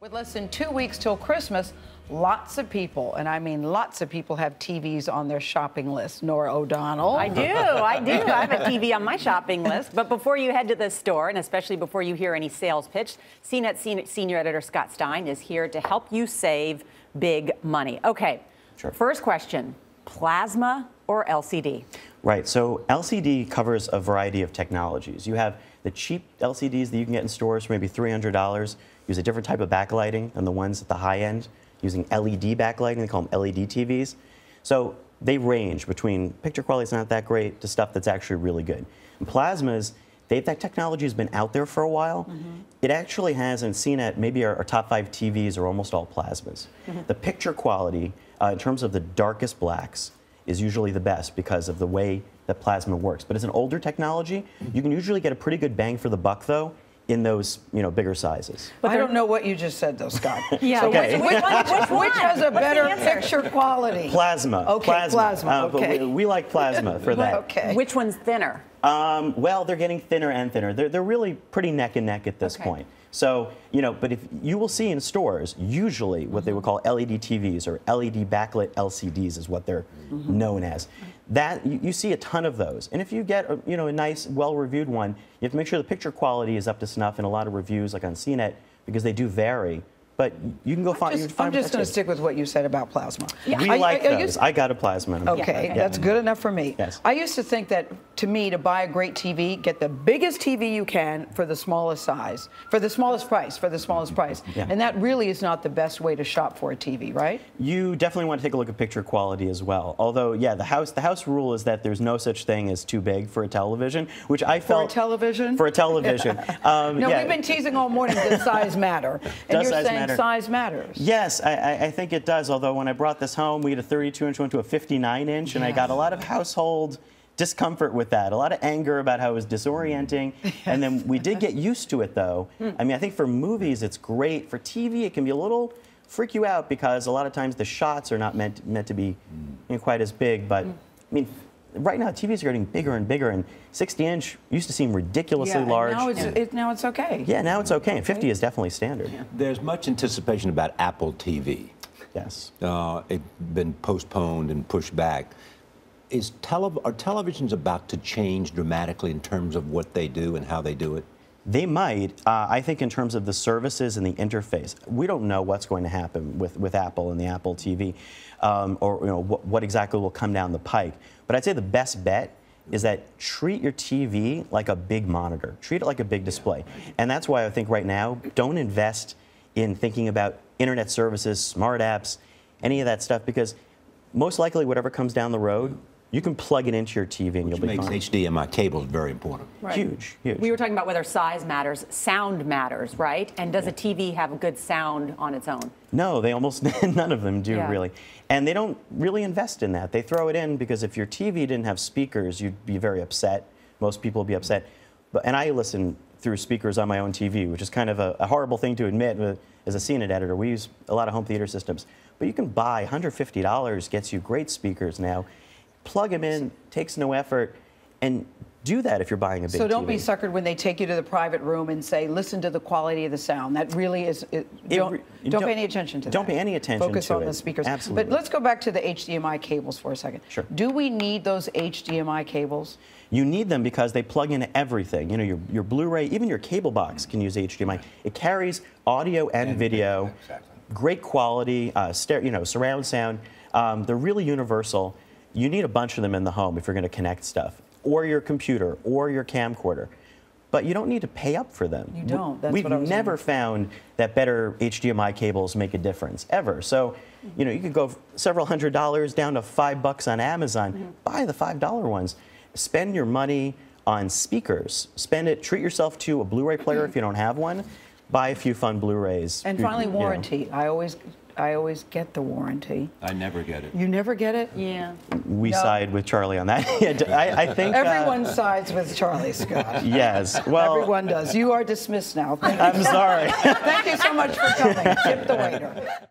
With less than 2 weeks till Christmas, lots of people, and I mean lots of people, have TVs on their shopping list. Nora O'Donnell. I do. I have a TV on my shopping list. But before you head to the store, and especially before you hear any sales pitch, CNET senior editor Scott Stein is here to help you save big money. Okay, Sure. First question, plasma or LCD? Right, so LCD covers a variety of technologies. You have the cheap LCDs that you can get in stores for maybe $300, use a different type of backlighting than the ones at the high end, using LED backlighting. They call them LED TVs. So they range between picture quality that's not that great to stuff that's actually really good. And plasmas, that technology has been out there for a while. It actually has, in CNET, maybe our top 5 TVs are almost all plasmas. The picture quality, in terms of the darkest blacks, is usually the best because of the way that plasma works. But it's an older technology. You can usually get a pretty good bang for the buck, though, in those bigger sizes. But I don't know what you just said, though, Scott. Yeah. So Okay. which has a better answer? picture quality? Plasma. Okay, plasma. Okay. But we like plasma for that. Okay. Which one's thinner? Well, they're getting thinner and thinner. They're really pretty neck and neck at this point. So, but if you will see in stores, usually what they would call LED TVs or LED backlit LCDs is what they're known as. That you see a ton of those. And if you get a nice, well-reviewed one, you have to make sure the picture quality is up to snuff in a lot of reviews, like on CNET, because they do vary. But you can go find. I'm just going to stick with what you said about plasma. Yeah. We like those. I got a plasma. Okay, that's good enough for me. Yes. I used to think that, to me, to buy a great TV, get the biggest TV you can for the smallest size, for the smallest price, Yeah. And that really is not the best way to shop for a TV, right? You definitely want to take a look at picture quality as well. Although, yeah, the house rule is that there's no such thing as too big for a television, which I felt. For a television? For a television. No, we've been teasing all morning, does size matter? And you're saying size matters. Yes, I think it does. Although when I brought this home, we had a 32-inch, went to a 59-inch, and I got a lot of household discomfort with that, a lot of anger about how it was disorienting. And then we did get used to it, though. I mean, I think for movies, it's great. For TV, it can be a little freak you out because a lot of times the shots are not meant to be quite as big. But I mean, right now, TVs are getting bigger and bigger, and 60-inch used to seem ridiculously large. Now it's okay. Yeah, now it's okay. And 50 is definitely standard. Yeah. There's much anticipation about Apple TV. Yes. It's been postponed and pushed back. Are televisions about to change dramatically in terms of what they do and how they do it? They might. I think in terms of the services and the interface, we don't know what's going to happen with Apple and the Apple TV, or what exactly will come down the pike. But I'd say the best bet is that treat your TV like a big monitor. Treat it like a big display. And that's why I think right now, don't invest in thinking about internet services, smart apps, any of that stuff, because most likely whatever comes down the road, you can plug it into your TV and you'll be fine. Which makes HDMI cables very important. Right. Huge, huge. We were talking about whether size matters, sound matters, right? And does a TV have a good sound on its own? No, they almost none of them do, really. And they don't really invest in that. They throw it in because if your TV didn't have speakers, you'd be very upset. Most people would be upset. And I listen through speakers on my own TV, which is kind of a horrible thing to admit. As a CNET editor, we use a lot of home theater systems. But you can buy $150, gets you great speakers now. Plug them in, takes no effort, and do that if you're buying a big TV. So don't be suckered when they take you to the private room and say, listen to the quality of the sound. That really is, don't pay any attention to that. Don't pay any attention to it. Focus on the speakers. Absolutely. But let's go back to the HDMI cables for a second. Sure. Do we need those HDMI cables? You need them because they plug into everything. Your Blu-ray, even your cable box can use HDMI. It carries audio and video, great quality, surround sound. They're really universal. You need a bunch of them in the home if you're going to connect stuff, or your computer, or your camcorder. But you don't need to pay up for them. You don't. That's We've what I was never found that better HDMI cables make a difference, ever. So, you could go several $100s down to $5 on Amazon. Buy the $5 ones. Spend your money on speakers. Treat yourself to a Blu-ray player if you don't have one. Buy a few fun Blu-rays. And finally, warranty. I always get the warranty. I never get it. You never get it? Yeah. We side with Charlie on that. I think everyone sides with Charlie, Scott. Yes. Well, everyone does. You are dismissed now. I'm sorry. Thank you so much for coming. Tip the waiter.